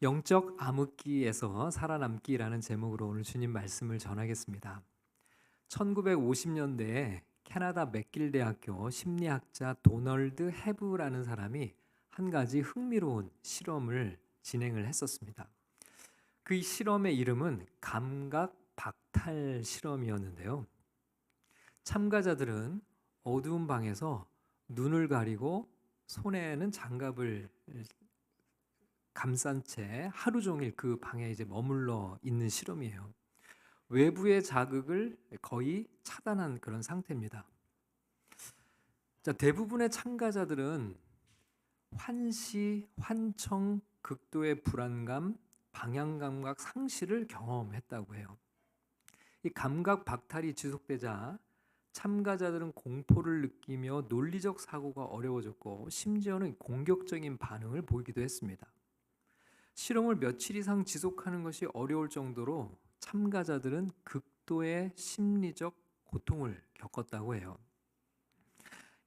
영적 암흑기에서 살아남기라는 제목으로 오늘 주님 말씀을 전하겠습니다. 1950년대에 캐나다 맥길 대학교 심리학자 도널드 해브라는 사람이 한 가지 흥미로운 실험을 진행을 했었습니다. 그 실험의 이름은 감각 박탈 실험이었는데요. 참가자들은 어두운 방에서 눈을 가리고 손에는 장갑을 감싼 채 하루 종일 그 방에 이제 머물러 있는 실험이에요. 외부의 자극을 거의 차단한 그런 상태입니다. 자, 대부분의 참가자들은 환시, 환청, 극도의 불안감, 방향 감각 상실을 경험했다고 해요. 이 감각 박탈이 지속되자 참가자들은 공포를 느끼며 논리적 사고가 어려워졌고 심지어는 공격적인 반응을 보이기도 했습니다. 실험을 며칠 이상 지속하는 것이 어려울 정도로 참가자들은 극도의 심리적 고통을 겪었다고 해요.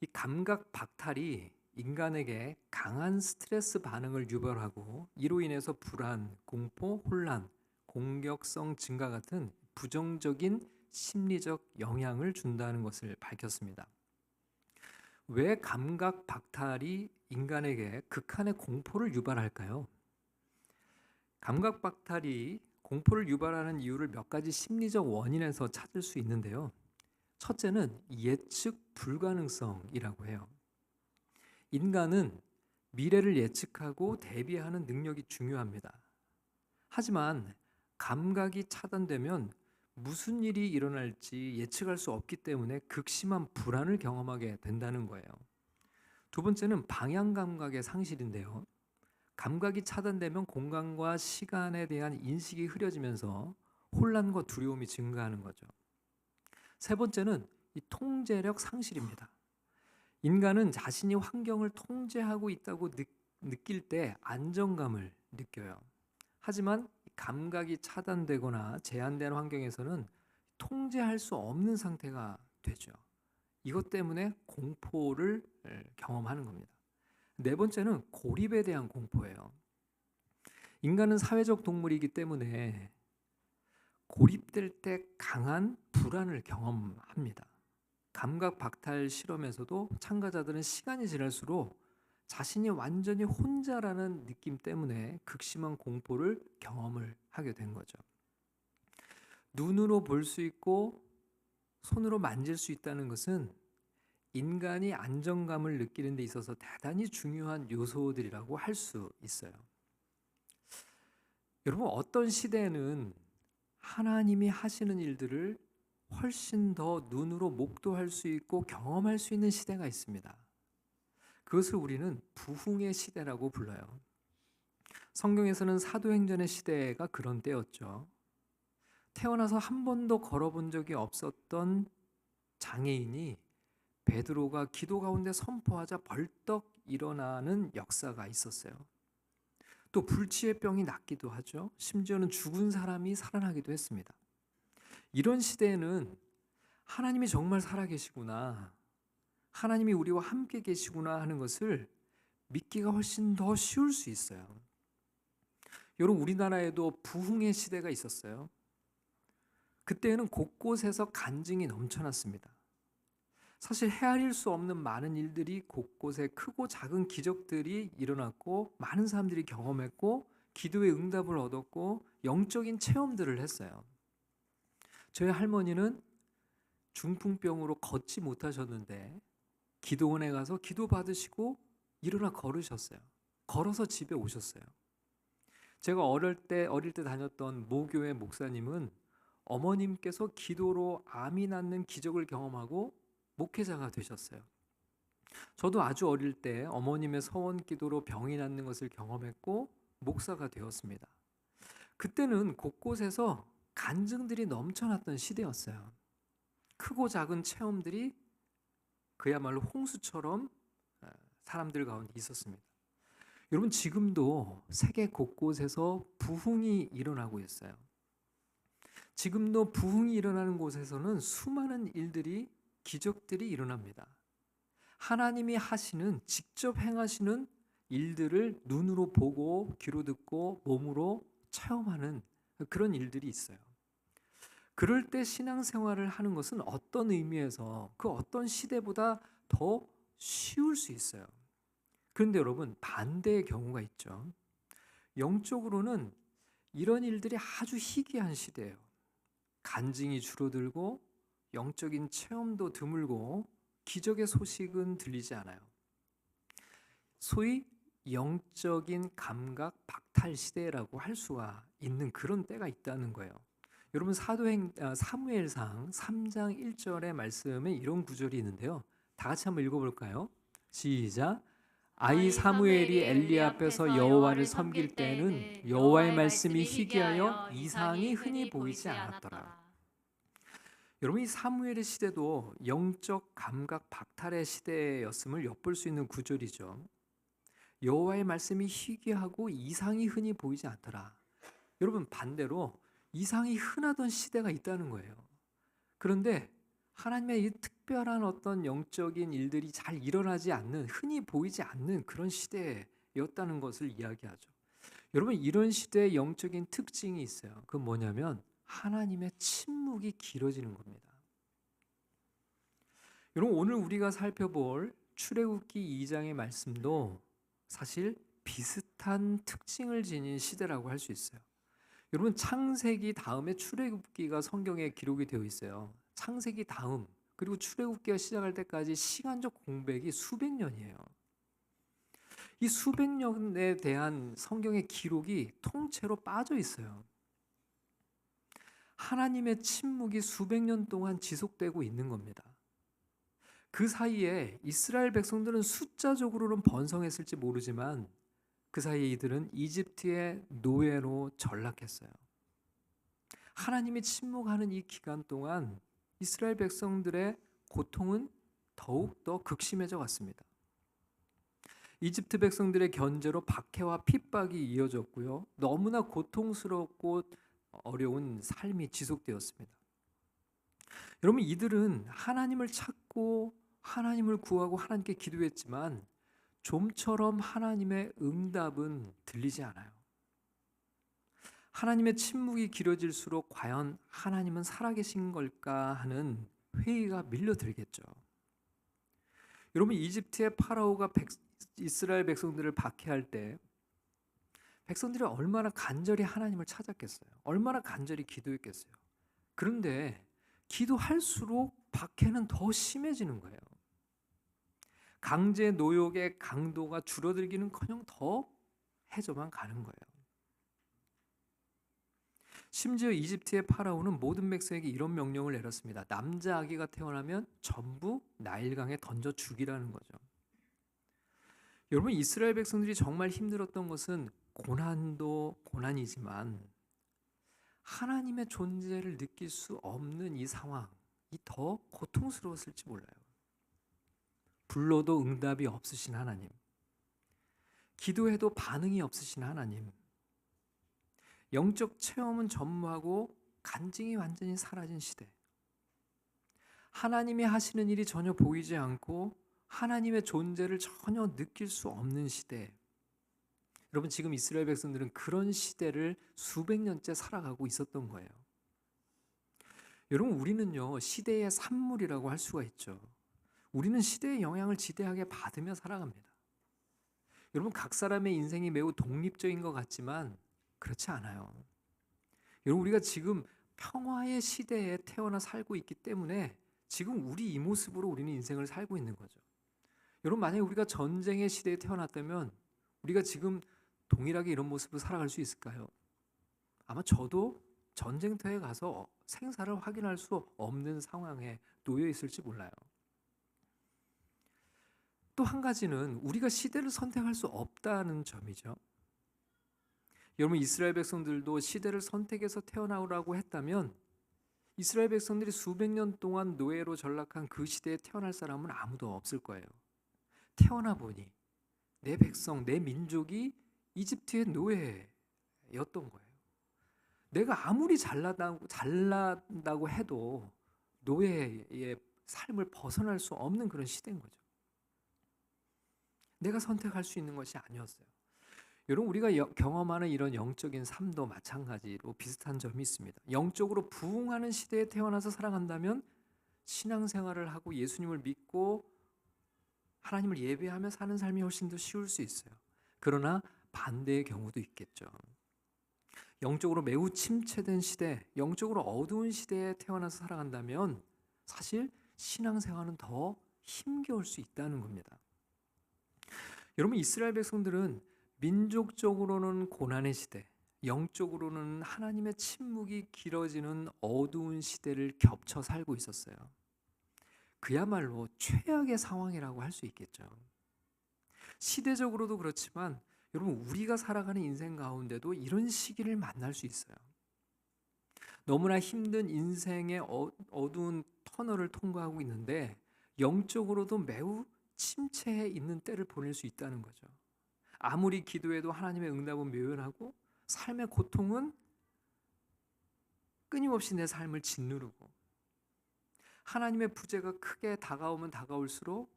이 감각 박탈이 인간에게 강한 스트레스 반응을 유발하고 이로 인해서 불안, 공포, 혼란, 공격성 증가 같은 부정적인 심리적 영향을 준다는 것을 밝혔습니다. 왜 감각 박탈이 인간에게 극한의 공포를 유발할까요? 감각 박탈이 공포를 유발하는 이유를 몇 가지 심리적 원인에서 찾을 수 있는데요. 첫째는 예측 불가능성이라고 해요. 인간은 미래를 예측하고 대비하는 능력이 중요합니다. 하지만 감각이 차단되면 무슨 일이 일어날지 예측할 수 없기 때문에 극심한 불안을 경험하게 된다는 거예요. 두 번째는 방향 감각의 상실인데요. 감각이 차단되면 공간과 시간에 대한 인식이 흐려지면서 혼란과 두려움이 증가하는 거죠. 세 번째는 이 통제력 상실입니다. 인간은 자신이 환경을 통제하고 있다고 느낄 때 안정감을 느껴요. 하지만 감각이 차단되거나 제한된 환경에서는 통제할 수 없는 상태가 되죠. 이것 때문에 공포를 경험하는 겁니다. 네 번째는 고립에 대한 공포예요. 인간은 사회적 동물이기 때문에 고립될 때 강한 불안을 경험합니다. 감각 박탈 실험에서도 참가자들은 시간이 지날수록 자신이 완전히 혼자라는 느낌 때문에 극심한 공포를 경험을 하게 된 거죠. 눈으로 볼 수 있고 손으로 만질 수 있다는 것은 인간이 안정감을 느끼는 데 있어서 대단히 중요한 요소들이라고 할 수 있어요. 여러분, 어떤 시대에는 하나님이 하시는 일들을 훨씬 더 눈으로 목도할 수 있고 경험할 수 있는 시대가 있습니다. 그것을 우리는 부흥의 시대라고 불러요. 성경에서는 사도행전의 시대가 그런 때였죠. 태어나서 한 번도 걸어본 적이 없었던 장애인이 베드로가 기도 가운데 선포하자 벌떡 일어나는 역사가 있었어요. 또 불치의 병이 낫기도 하죠. 심지어는 죽은 사람이 살아나기도 했습니다. 이런 시대에는 하나님이 정말 살아계시구나, 하나님이 우리와 함께 계시구나 하는 것을 믿기가 훨씬 더 쉬울 수 있어요. 여러분, 우리나라에도 부흥의 시대가 있었어요. 그때는 곳곳에서 간증이 넘쳐났습니다. 사실 헤아릴 수 없는 많은 일들이 곳곳에 크고 작은 기적들이 일어났고 많은 사람들이 경험했고 기도의 응답을 얻었고 영적인 체험들을 했어요. 저희 할머니는 중풍병으로 걷지 못하셨는데 기도원에 가서 기도 받으시고 일어나 걸으셨어요. 걸어서 집에 오셨어요. 제가 어릴 때 다녔던 모교회 목사님은 어머님께서 기도로 암이 낫는 기적을 경험하고 목회자가 되셨어요. 저도 아주 어릴 때 어머님의 서원 기도로 병이 낫는 것을 경험했고 목사가 되었습니다. 그때는 곳곳에서 간증들이 넘쳐났던 시대였어요. 크고 작은 체험들이 그야말로 홍수처럼 사람들 가운데 있었습니다. 여러분, 지금도 세계 곳곳에서 부흥이 일어나고 있어요. 지금도 부흥이 일어나는 곳에서는 수많은 일들이, 기적들이 일어납니다. 하나님이 하시는, 직접 행하시는 일들을 눈으로 보고 귀로 듣고 몸으로 체험하는 그런 일들이 있어요. 그럴 때 신앙생활을 하는 것은 어떤 의미에서 그 어떤 시대보다 더 쉬울 수 있어요. 그런데 여러분, 반대의 경우가 있죠. 영적으로는 이런 일들이 아주 희귀한 시대예요. 간증이 줄어들고 영적인 체험도 드물고 기적의 소식은 들리지 않아요. 소위 영적인 감각 박탈 시대라고 할 수가 있는 그런 때가 있다는 거예요. 여러분, 사무엘상 3장 1절의 말씀에 이런 구절이 있는데요. 다 같이 한번 읽어볼까요? 시작. 아이 사무엘이 엘리 앞에서 여호와를 섬길 때에는 여호와의 말씀이 희귀하여 이상이 흔히 보이지 않았더라. 여러분, 이 사무엘의 시대도 영적 감각 박탈의 시대였음을 엿볼 수 있는 구절이죠. 여호와의 말씀이 희귀하고 이상이 흔히 보이지 않더라. 여러분, 반대로 이상이 흔하던 시대가 있다는 거예요. 그런데 하나님의 이 특별한 어떤 영적인 일들이 잘 일어나지 않는, 흔히 보이지 않는 그런 시대였다는 것을 이야기하죠. 여러분, 이런 시대의 영적인 특징이 있어요. 그건 뭐냐면 하나님의 침묵이 길어지는 겁니다. 여러분, 오늘 우리가 살펴볼 출애굽기 2장의 말씀도 사실 비슷한 특징을 지닌 시대라고 할 수 있어요. 여러분, 창세기 다음에 출애굽기가 성경에 기록이 되어 있어요. 창세기 다음 그리고 출애굽기가 시작할 때까지 시간적 공백이 수백 년이에요. 이 수백 년에 대한 성경의 기록이 통째로 빠져 있어요. 하나님의 침묵이 수백 년 동안 지속되고 있는 겁니다. 그 사이에 이스라엘 백성들은 숫자적으로는 번성했을지 모르지만 그 사이에 이들은 이집트의 노예로 전락했어요. 하나님이 침묵하는 이 기간 동안 이스라엘 백성들의 고통은 더욱더 극심해져 갔습니다. 이집트 백성들의 견제로 박해와 핍박이 이어졌고요. 너무나 고통스럽고 어려운 삶이 지속되었습니다. 여러분, 이들은 하나님을 찾고 하나님을 구하고 하나님께 기도했지만 좀처럼 하나님의 응답은 들리지 않아요. 하나님의 침묵이 길어질수록 과연 하나님은 살아계신 걸까 하는 회의가 밀려들겠죠. 여러분, 이집트의 파라오가 이스라엘 백성들을 박해할 때 백성들이 얼마나 간절히 하나님을 찾았겠어요. 얼마나 간절히 기도했겠어요. 그런데 기도할수록 박해는 더 심해지는 거예요. 강제 노역의 강도가 줄어들기는커녕 더 해져만 가는 거예요. 심지어 이집트의 파라오는 모든 백성에게 이런 명령을 내렸습니다. 남자 아기가 태어나면 전부 나일강에 던져 죽이라는 거죠. 여러분, 이스라엘 백성들이 정말 힘들었던 것은 고난도 고난이지만 하나님의 존재를 느낄 수 없는 이 상황이 더 고통스러웠을지 몰라요. 불러도 응답이 없으신 하나님, 기도해도 반응이 없으신 하나님, 영적 체험은 전무하고 간증이 완전히 사라진 시대, 하나님이 하시는 일이 전혀 보이지 않고 하나님의 존재를 전혀 느낄 수 없는 시대. 여러분, 지금 이스라엘 백성들은 그런 시대를 수백 년째 살아가고 있었던 거예요. 여러분, 우리는요, 시대의 산물이라고 할 수가 있죠. 우리는 시대의 영향을 지대하게 받으며 살아갑니다. 여러분, 각 사람의 인생이 매우 독립적인 것 같지만 그렇지 않아요. 여러분, 우리가 지금 평화의 시대에 태어나 살고 있기 때문에 지금 우리 이 모습으로 우리는 인생을 살고 있는 거죠. 여러분, 만약에 우리가 전쟁의 시대에 태어났다면 우리가 지금 동일하게 이런 모습으로 살아갈 수 있을까요? 아마 저도 전쟁터에 가서 생사를 확인할 수 없는 상황에 놓여 있을지 몰라요. 또 한 가지는 우리가 시대를 선택할 수 없다는 점이죠. 여러분, 이스라엘 백성들도 시대를 선택해서 태어나오라고 했다면 이스라엘 백성들이 수백 년 동안 노예로 전락한 그 시대에 태어날 사람은 아무도 없을 거예요. 태어나 보니 내 백성, 내 민족이 이집트의 노예였던 거예요. 내가 아무리 잘난다고 해도 노예의 삶을 벗어날 수 없는 그런 시대인 거죠. 내가 선택할 수 있는 것이 아니었어요. 여러분, 우리가 경험하는 이런 영적인 삶도 마찬가지로 비슷한 점이 있습니다. 영적으로 부흥하는 시대에 태어나서 살아간다면 신앙생활을 하고 예수님을 믿고 하나님을 예배하며 사는 삶이 훨씬 더 쉬울 수 있어요. 그러나 반대의 경우도 있겠죠. 영적으로 매우 침체된 시대, 영적으로 어두운 시대에 태어나서 살아간다면 사실 신앙생활은 더 힘겨울 수 있다는 겁니다. 여러분, 이스라엘 백성들은 민족적으로는 고난의 시대, 영적으로는 하나님의 침묵이 길어지는 어두운 시대를 겹쳐 살고 있었어요. 그야말로 최악의 상황이라고 할 수 있겠죠. 시대적으로도 그렇지만 여러분, 우리가 살아가는 인생 가운데도 이런 시기를 만날 수 있어요. 너무나 힘든 인생의 어두운 터널을 통과하고 있는데 영적으로도 매우 침체해 있는 때를 보낼 수 있다는 거죠. 아무리 기도해도 하나님의 응답은 묘연하고 삶의 고통은 끊임없이 내 삶을 짓누르고 하나님의 부재가 크게 다가오면 다가올수록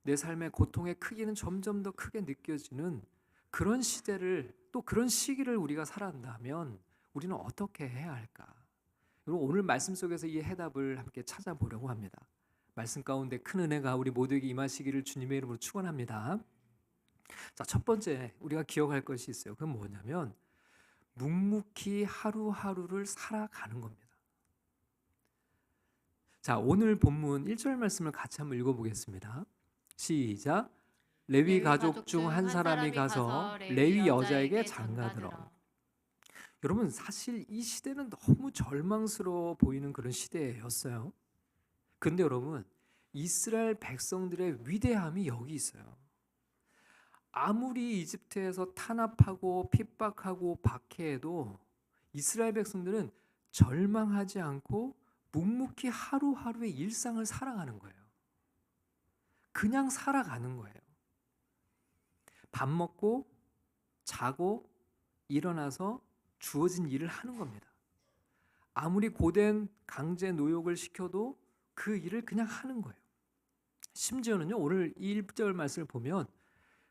내 삶의 고통의 크기는 점점 더 크게 느껴지는 그런 시대를, 또 그런 시기를 우리가 살아간다면 우리는 어떻게 해야 할까? 여러분, 오늘 말씀 속에서 이 해답을 함께 찾아보려고 합니다. 말씀 가운데 큰 은혜가 우리 모두에게 임하시기를 주님의 이름으로 축원합니다. 자, 첫 번째 우리가 기억할 것이 있어요. 그건 뭐냐면 묵묵히 하루하루를 살아가는 겁니다. 자, 오늘 본문 1절 말씀을 같이 한번 읽어보겠습니다. 시작. 레위 가족 중 한 사람이 가서 레위 여자에게 장가들어. 여러분, 사실 이 시대는 너무 절망스러워 보이는 그런 시대였어요. 근데 여러분, 이스라엘 백성들의 위대함이 여기 있어요. 아무리 이집트에서 탄압하고 핍박하고 박해해도 이스라엘 백성들은 절망하지 않고 묵묵히 하루하루의 일상을 살아가는 거예요. 그냥 살아가는 거예요. 밥 먹고 자고 일어나서 주어진 일을 하는 겁니다. 아무리 고된 강제 노역을 시켜도 그 일을 그냥 하는 거예요. 심지어는요, 오늘 1절 말씀을 보면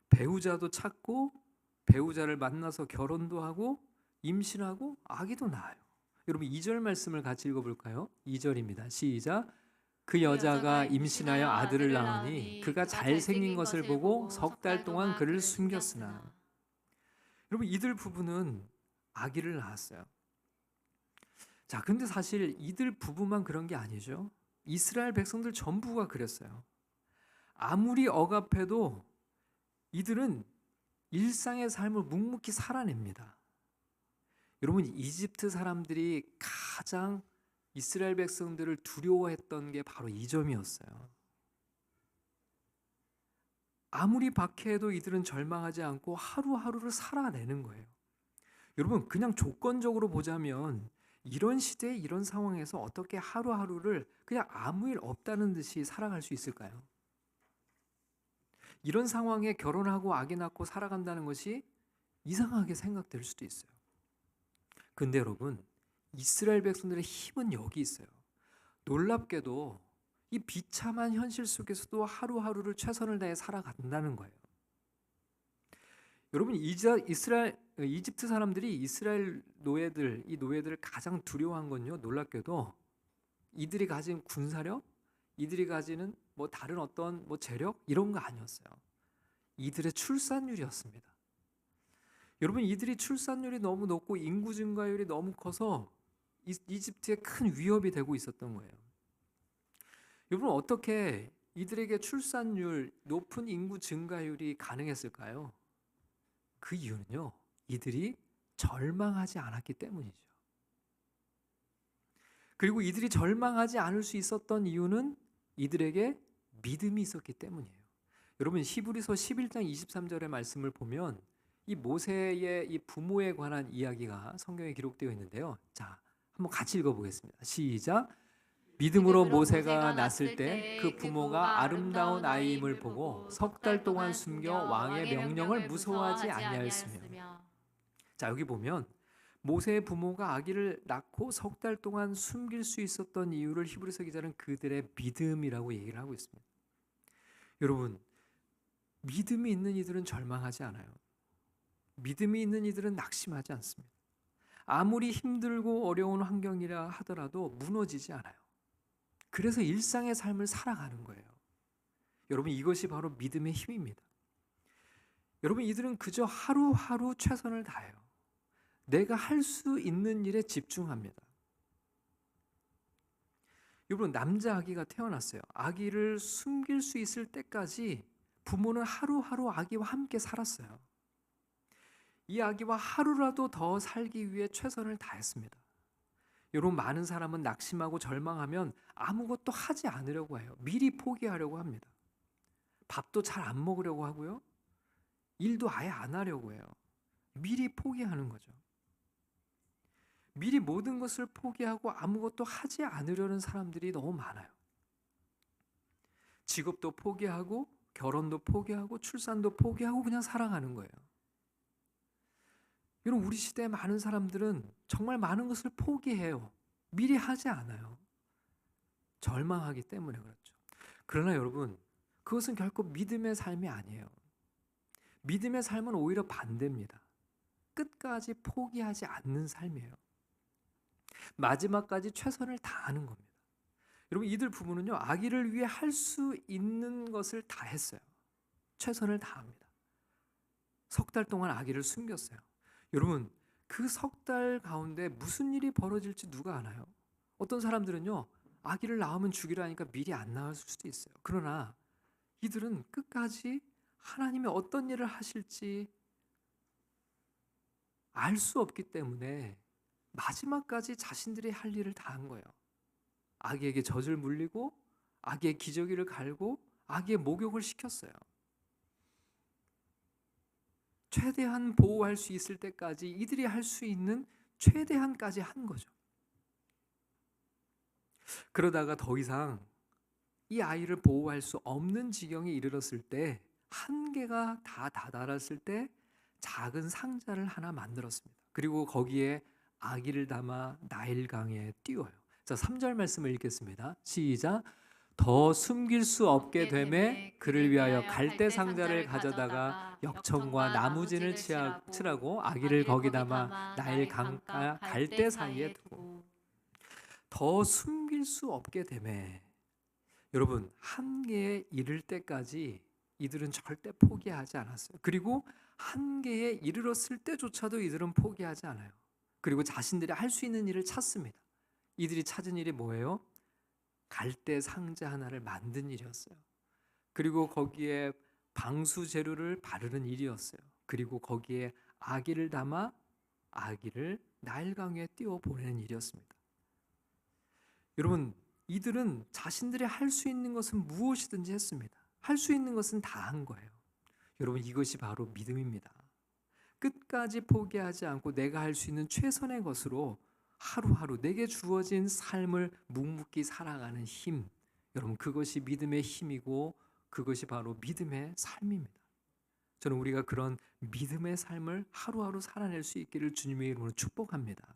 배우자도 찾고 배우자를 만나서 결혼도 하고 임신하고 아기도 낳아요. 여러분, 2절 말씀을 같이 읽어볼까요? 2절입니다. 시작. 그 여자가 임신하여 아들을 낳으니 그가 잘생긴 것을 보고 석 달 동안 그를 숨겼으나. 여러분, 이들 부부는 아기를 낳았어요. 자, 근데 사실 이들 부부만 그런 게 아니죠. 이스라엘 백성들 전부가 그랬어요. 아무리 억압해도 이들은 일상의 삶을 묵묵히 살아냅니다. 여러분, 이집트 사람들이 가장 이스라엘 백성들을 두려워했던 게 바로 이 점이었어요. 아무리 박해해도 이들은 절망하지 않고 하루하루를 살아내는 거예요. 여러분, 그냥 조건적으로 보자면 이런 시대에 이런 상황에서 어떻게 하루하루를 그냥 아무 일 없다는 듯이 살아갈 수 있을까요? 이런 상황에 결혼하고 아기 낳고 살아간다는 것이 이상하게 생각될 수도 있어요. 근데 여러분, 이스라엘 백성들의 힘은 여기 있어요. 놀랍게도 이 비참한 현실 속에서도 하루하루를 최선을 다해 살아간다는 거예요. 여러분, 이집트 사람들이 이스라엘 노예들, 이 노예들을 가장 두려워한 건요, 놀랍게도 이들이 가진 군사력, 이들이 가지는 뭐 다른 어떤 뭐 재력 이런 거 아니었어요. 이들의 출산율이었습니다. 여러분, 이들이 출산율이 너무 높고 인구 증가율이 너무 커서 이집트에 큰 위협이 되고 있었던 거예요. 여러분, 어떻게 이들에게 출산율, 높은 인구 증가율이 가능했을까요? 그 이유는요, 이들이 절망하지 않았기 때문이죠. 그리고 이들이 절망하지 않을 수 있었던 이유는 이들에게 믿음이 있었기 때문이에요. 여러분, 히브리서 11장 23절의 말씀을 보면 이 모세의 이 부모에 관한 이야기가 성경에 기록되어 있는데요. 자, 한번 같이 읽어보겠습니다. 시작. 믿음으로 모세가 낳았을 때 그 부모가 아름다운 아이임을 보고 석 달 동안 숨겨 왕의 명령을 무서워하지 아니하였으며. 자, 여기 보면 모세의 부모가 아기를 낳고 석 달 동안 숨길 수 있었던 이유를 히브리서 기자는 그들의 믿음이라고 얘기를 하고 있습니다. 여러분, 믿음이 있는 이들은 절망하지 않아요. 믿음이 있는 이들은 낙심하지 않습니다. 아무리 힘들고 어려운 환경이라 하더라도 무너지지 않아요. 그래서 일상의 삶을 살아가는 거예요. 여러분, 이것이 바로 믿음의 힘입니다. 여러분, 이들은 그저 하루하루 최선을 다해요. 내가 할 수 있는 일에 집중합니다. 여러분, 남자 아기가 태어났어요. 아기를 숨길 수 있을 때까지 부모는 하루하루 아기와 함께 살았어요. 이 아기와 하루라도 더 살기 위해 최선을 다했습니다. 여러분, 많은 사람은 낙심하고 절망하면 아무것도 하지 않으려고 해요. 미리 포기하려고 합니다. 밥도 잘 안 먹으려고 하고요. 일도 아예 안 하려고 해요. 미리 포기하는 거죠. 미리 모든 것을 포기하고 아무것도 하지 않으려는 사람들이 너무 많아요. 직업도 포기하고 결혼도 포기하고 출산도 포기하고 그냥 살아가는 거예요. 여러분, 우리 시대의 많은 사람들은 정말 많은 것을 포기해요. 미리 하지 않아요. 절망하기 때문에 그렇죠. 그러나 여러분, 그것은 결코 믿음의 삶이 아니에요. 믿음의 삶은 오히려 반대입니다. 끝까지 포기하지 않는 삶이에요. 마지막까지 최선을 다하는 겁니다. 여러분, 이들 부부는요, 아기를 위해 할 수 있는 것을 다 했어요. 최선을 다합니다. 석 달 동안 아기를 숨겼어요. 여러분, 그 석 달 가운데 무슨 일이 벌어질지 누가 아나요? 어떤 사람들은요, 아기를 낳으면 죽이라니까 미리 안 낳았을 수도 있어요. 그러나 이들은 끝까지 하나님이 어떤 일을 하실지 알 수 없기 때문에 마지막까지 자신들이 할 일을 다 한 거예요. 아기에게 젖을 물리고 아기의 기저귀를 갈고 아기의 목욕을 시켰어요. 최대한 보호할 수 있을 때까지 이들이 할 수 있는 최대한까지 한 거죠. 그러다가 더 이상 이 아이를 보호할 수 없는 지경에 이르렀을 때, 한계가 다 다다랐을 때 작은 상자를 하나 만들었습니다. 그리고 거기에 아기를 담아 나일강에 띄워요. 자, 3절 말씀을 읽겠습니다. 시작. 더 숨길 수 없게 되매 그를 위하여 갈대 상자를 가져다가 역청과 나무진을 칠하고 아기를 거기 담아 나일 강가 갈대 사이에 두고. 더 숨길 수 없게 되매, 여러분, 한계에 이를 때까지 이들은 절대 포기하지 않았어요. 그리고 한계에 이르렀을 때조차도 이들은 포기하지 않아요. 그리고 자신들이 할 수 있는 일을 찾습니다. 이들이 찾은 일이 뭐예요? 갈대 상자 하나를 만든 일이었어요. 그리고 거기에 방수 재료를 바르는 일이었어요. 그리고 거기에 아기를 담아 아기를 나일강에 띄워 보내는 일이었습니다. 여러분, 이들은 자신들이 할 수 있는 것은 무엇이든지 했습니다. 할 수 있는 것은 다 한 거예요. 여러분, 이것이 바로 믿음입니다. 끝까지 포기하지 않고 내가 할 수 있는 최선의 것으로 하루하루 내게 주어진 삶을 묵묵히 살아가는 힘, 여러분, 그것이 믿음의 힘이고 그것이 바로 믿음의 삶입니다. 저는 우리가 그런 믿음의 삶을 하루하루 살아낼 수 있기를 주님의 이름으로 축복합니다.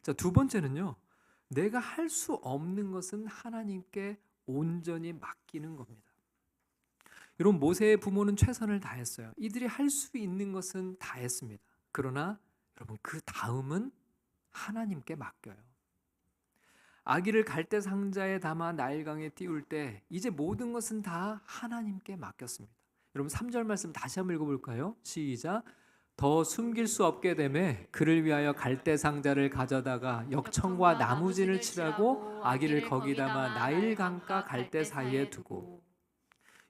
자, 두 번째는요, 내가 할 수 없는 것은 하나님께 온전히 맡기는 겁니다. 여러분, 모세의 부모는 최선을 다했어요. 이들이 할 수 있는 것은 다 했습니다. 그러나 여러분, 그 다음은 하나님께 맡겨요. 아기를 갈대 상자에 담아 나일강에 띄울 때 이제 모든 것은 다 하나님께 맡겼습니다. 여러분, 3절 말씀 다시 한번 읽어볼까요? 시작. 더 숨길 수 없게 되매 그를 위하여 갈대 상자를 가져다가 역청과 나무진을 칠하고 아기를 거기 담아 나일강가 갈대 사이에 두고.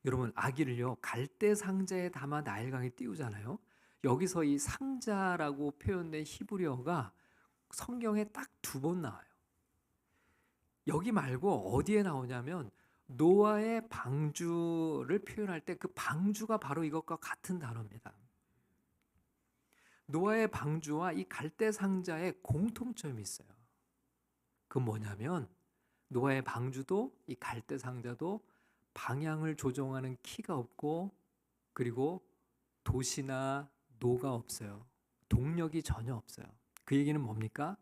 여러분, 아기를요 갈대 상자에 담아 나일강에 띄우잖아요. 여기서 이 상자라고 표현된 히브리어가 성경에 딱 2번 나와요. 여기 말고 어디에 나오냐면 노아의 방주를 표현할 때 그 방주가 바로 이것과 같은 단어입니다. 노아의 방주와 이 갈대 상자에 공통점이 있어요. 그건 뭐냐면 노아의 방주도 이 갈대 상자도 방향을 조정하는 키가 없고 그리고 돛이나 노가 없어요. 동력이 전혀 없어요. 그 얘기는 뭡니까?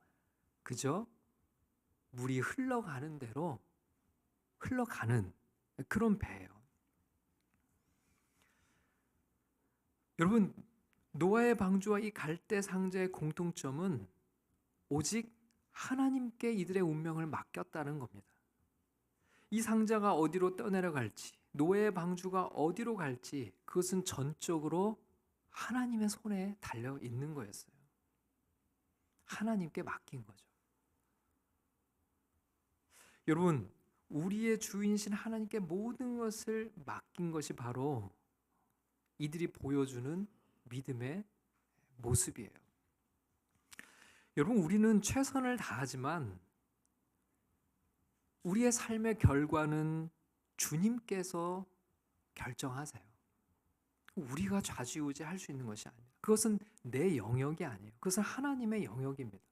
그저 물이 흘러가는 대로 흘러가는 그런 배예요. 여러분, 노아의 방주와 이 갈대 상자의 공통점은 오직 하나님께 이들의 운명을 맡겼다는 겁니다. 이 상자가 어디로 떠내려갈지, 노아의 방주가 어디로 갈지 그것은 전적으로 하나님의 손에 달려 있는 거였어요. 하나님께 맡긴 거죠. 여러분, 우리의 주인이신 하나님께 모든 것을 맡긴 것이 바로 이들이 보여주는 믿음의 모습이에요. 여러분, 우리는 최선을 다하지만 우리의 삶의 결과는 주님께서 결정하세요. 우리가 좌지우지할 수 있는 것이 아니에요. 그것은 내 영역이 아니에요. 그것은 하나님의 영역입니다.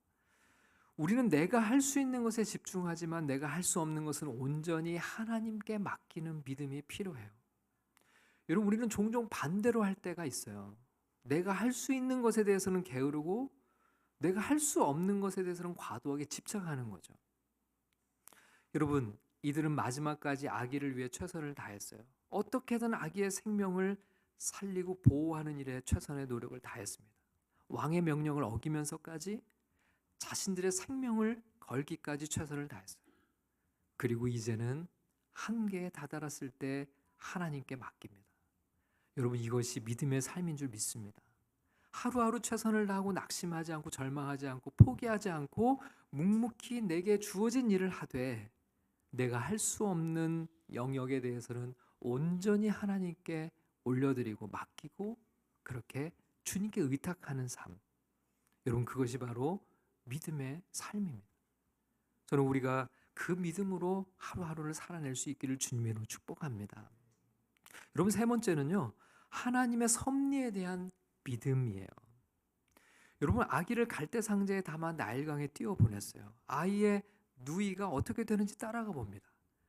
우리는 내가 할 수 있는 것에 집중하지만 내가 할 수 없는 것은 온전히 하나님께 맡기는 믿음이 필요해요. 여러분, 우리는 종종 반대로 할 때가 있어요. 내가 할 수 있는 것에 대해서는 게으르고 내가 할 수 없는 것에 대해서는 과도하게 집착하는 거죠. 여러분, 이들은 마지막까지 아기를 위해 최선을 다했어요. 어떻게든 아기의 생명을 살리고 보호하는 일에 최선의 노력을 다했습니다. 왕의 명령을 어기면서까지 자신들의 생명을 걸기까지 최선을 다했어요. 그리고 이제는 한계에 다다랐을 때 하나님께 맡깁니다. 여러분, 이것이 믿음의 삶인 줄 믿습니다. 하루하루 최선을 다하고 낙심하지 않고 절망하지 않고 포기하지 않고 묵묵히 내게 주어진 일을 하되 내가 할 수 없는 영역에 대해서는 온전히 하나님께 올려드리고 맡기고 그렇게 주님께 의탁하는 삶. 여러분, 그것이 바로 믿음의 삶입니다. 저는 우리가 그 믿음으로 하루하루를 살아낼 수 있기를 주님으로 축복합니다. 여러분, 세 번째는요, 하나님의 섭리에 대한 믿음이에요. 여러분, 아기를 갈대 상자에 담아 나일강에 띄워 보냈어요. 아이의 누이가 어떻게 되는지 따라가 봅니다.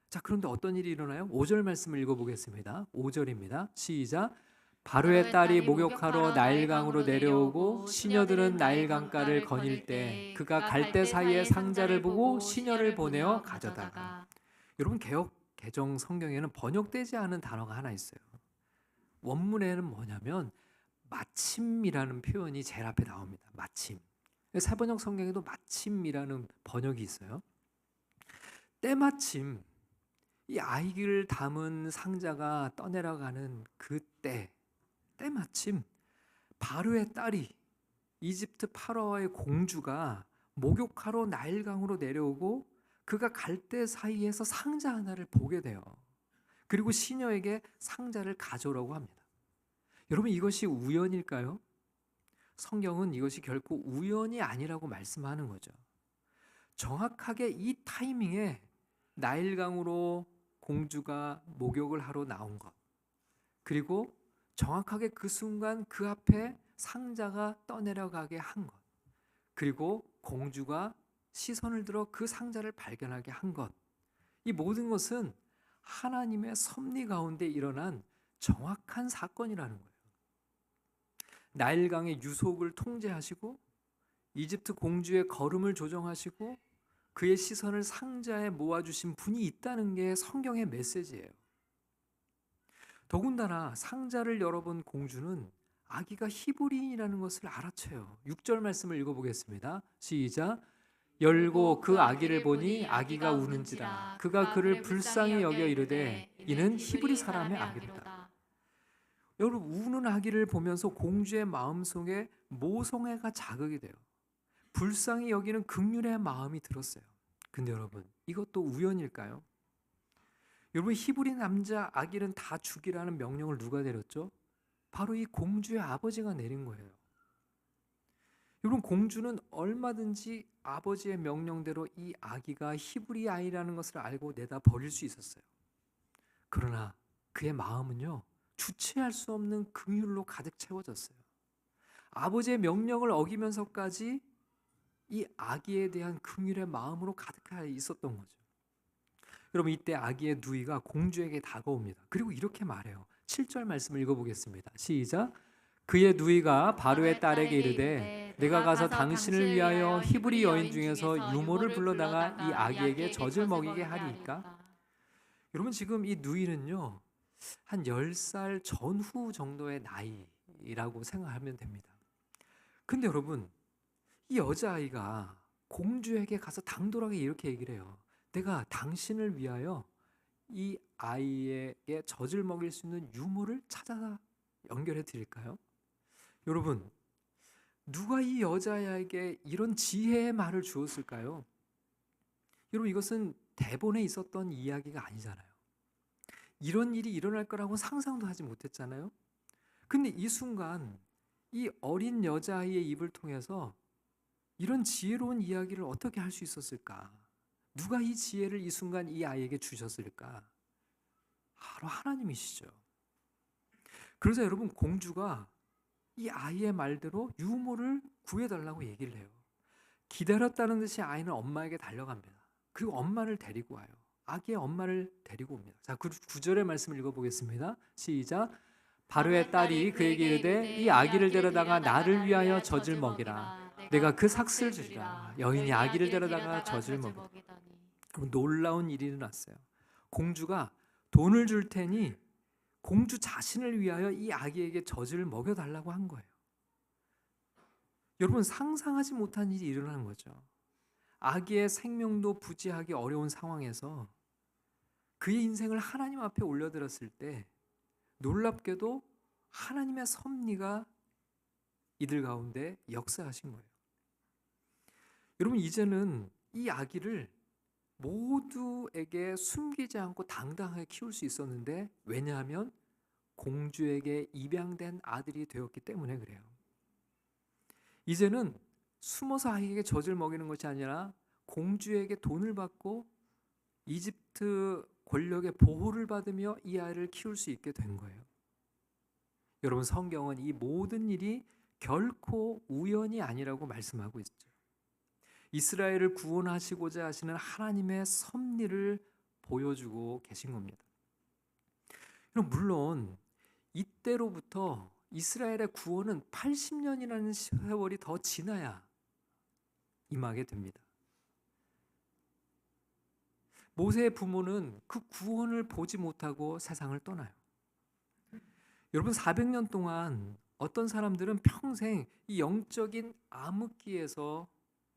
자, 그런데 어떤 일이 일어나요? 5절 말씀을 읽어보겠습니다. 5절입니다. 시작. 바로의 딸이 목욕하러 나일강으로 내려오고 시녀들은 나일강가를 거닐 때 그가 갈대 사이에 상자를 보고 시녀를 보내어 가져다가. 여러분, 개정 성경에는 번역되지 않은 단어가 하나 있어요. 원문에는 뭐냐면 마침이라는 표현이 제일 앞에 나옵니다. 마침. 새번역 성경에도 마침이라는 번역이 있어요. 때마침 이 아이를 담은 상자가 떠내려가는 그때, 때마침 바로의 딸이 이집트 파라오의 공주가 목욕하러 나일강으로 내려오고 그가 갈대 사이에서 상자 하나를 보게 돼요. 그리고 시녀에게 상자를 가져오라고 합니다. 여러분, 이것이 우연일까요? 성경은 이것이 결코 우연이 아니라고 말씀하는 거죠. 정확하게 이 타이밍에 나일강으로 공주가 목욕을 하러 나온 것, 그리고 정확하게 그 순간 그 앞에 상자가 떠내려가게 한 것, 그리고 공주가 시선을 들어 그 상자를 발견하게 한 것, 이 모든 것은 하나님의 섭리 가운데 일어난 정확한 사건이라는 거예요. 나일강의 유속을 통제하시고 이집트 공주의 걸음을 조정하시고 그의 시선을 상자에 모아주신 분이 있다는 게 성경의 메시지예요. 더군다나 상자를 열어본 공주는 아기가 히브리인이라는 것을 알아채요. 6절 말씀을 읽어보겠습니다. 시작. 열고 그 아기를 보니 아기가 우는지라 그가 그를 불쌍히 여겨 이르되 이는 히브리 사람의 아기로다. 여러분, 우는 아기를 보면서 공주의 마음속에 모성애가 자극이 돼요. 불쌍히 여기는 긍휼의 마음이 들었어요. 근데 여러분, 이것도 우연일까요? 여러분, 히브리 남자 아기는 다 죽이라는 명령을 누가 내렸죠? 바로 이 공주의 아버지가 내린 거예요. 여러분, 공주는 얼마든지 아버지의 명령대로 이 아기가 히브리 아이라는 것을 알고 내다 버릴 수 있었어요. 그러나 그의 마음은요, 주체할 수 없는 긍휼로 가득 채워졌어요. 아버지의 명령을 어기면서까지 이 아기에 대한 긍휼의 마음으로 가득하여 있었던 거죠. 여러분, 이때 아기의 누이가 공주에게 다가옵니다. 그리고 이렇게 말해요. 7절 말씀을 읽어보겠습니다. 시작. 그의 누이가 바로의 딸에게 이르되 내가 가서 당신을 위하여 히브리 여인 중에서 유모를 불러다가 이 아기에게 젖을 먹이게 하리이까? 여러분, 지금 이 누이는요, 한 10살 전후 정도의 나이 아이라고 생각하면 됩니다. 근데 여러분, 이 여자아이가 공주에게 가서 당돌하게 이렇게 얘기를 해요. 내가 당신을 위하여 이 아이에게 젖을 먹일 수 있는 유물을 찾아서 연결해 드릴까요? 여러분, 누가 이 여자에게 이런 지혜의 말을 주었을까요? 여러분, 이것은 대본에 있었던 이야기가 아니잖아요. 이런 일이 일어날 거라고 상상도 하지 못했잖아요. 근데 이 순간 이 어린 여자아이의 입을 통해서 이런 지혜로운 이야기를 어떻게 할 수 있었을까? 누가 이 지혜를 이 순간 이 아이에게 주셨을까? 바로 하나님이시죠. 그래서 여러분, 공주가 이 아이의 말대로 유모를 구해달라고 얘기를 해요. 기다렸다는 듯이 아이는 엄마에게 달려갑니다. 그리고 엄마를 데리고 와요. 아기의 엄마를 데리고 옵니다. 자, 그 9절의 말씀을 읽어보겠습니다. 시작. 바로의 딸이 그에게 이르되 이 아기를 데려다가 나를 위하여 젖을 먹이라. 내가 그 삭슬 주리라. 여인이 아기를 데려다가 젖을 먹이라. 놀라운 일이 일어났어요. 공주가 돈을 줄 테니 공주 자신을 위하여 이 아기에게 젖을 먹여달라고 한 거예요. 여러분, 상상하지 못한 일이 일어나는 거죠. 아기의 생명도 부지하기 어려운 상황에서 그의 인생을 하나님 앞에 올려드렸을 때 놀랍게도 하나님의 섭리가 이들 가운데 역사하신 거예요. 여러분, 이제는 이 아기를 모두에게 숨기지 않고 당당하게 키울 수 있었는데, 왜냐하면 공주에게 입양된 아들이 되었기 때문에 그래요. 이제는 숨어서 아이에게 젖을 먹이는 것이 아니라 공주에게 돈을 받고 이집트 권력의 보호를 받으며 이 아이를 키울 수 있게 된 거예요. 여러분, 성경은 이 모든 일이 결코 우연이 아니라고 말씀하고 있죠. 이스라엘을 구원하시고자 하시는 하나님의 섭리를 보여주고 계신 겁니다. 물론 이때로부터 이스라엘의 구원은 80년이라는 세월이 더 지나야 임하게 됩니다. 모세의 부모는 그 구원을 보지 못하고 세상을 떠나요. 여러분, 400년 동안 어떤 사람들은 평생 이 영적인 암흑기에서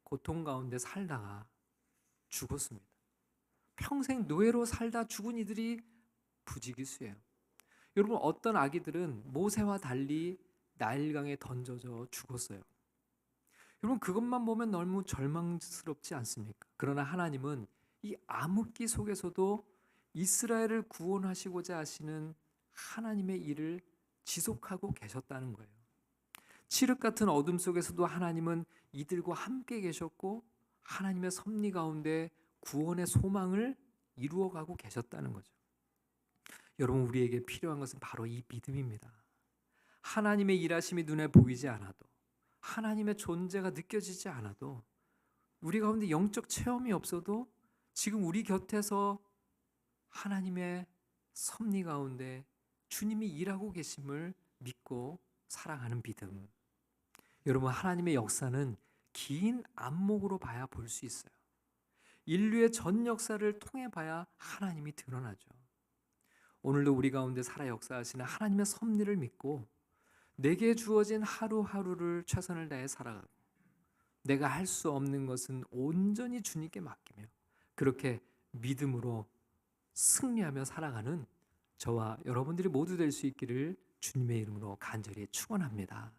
고통 가운데 살다가 죽었습니다. 평생 노예로 살다 죽은 이들이 부지기수예요. 여러분, 어떤 아기들은 모세와 달리 나일강에 던져져 죽었어요. 여러분, 그것만 보면 너무 절망스럽지 않습니까? 그러나 하나님은 이 암흑기 속에서도 이스라엘을 구원하시고자 하시는 하나님의 일을 지속하고 계셨다는 거예요. 칠흑 같은 어둠 속에서도 하나님은 이들과 함께 계셨고 하나님의 섭리 가운데 구원의 소망을 이루어가고 계셨다는 거죠. 여러분, 우리에게 필요한 것은 바로 이 믿음입니다. 하나님의 일하심이 눈에 보이지 않아도, 하나님의 존재가 느껴지지 않아도, 우리 가운데 영적 체험이 없어도 지금 우리 곁에서 하나님의 섭리 가운데 주님이 일하고 계심을 믿고 살아가는 믿음. 여러분, 하나님의 역사는 긴 안목으로 봐야 볼 수 있어요. 인류의 전 역사를 통해 봐야 하나님이 드러나죠. 오늘도 우리 가운데 살아 역사하시는 하나님의 섭리를 믿고 내게 주어진 하루하루를 최선을 다해 살아가고, 내가 할 수 없는 것은 온전히 주님께 맡기며 그렇게 믿음으로 승리하며 살아가는 저와 여러분들이 모두 될 수 있기를 주님의 이름으로 간절히 축원합니다.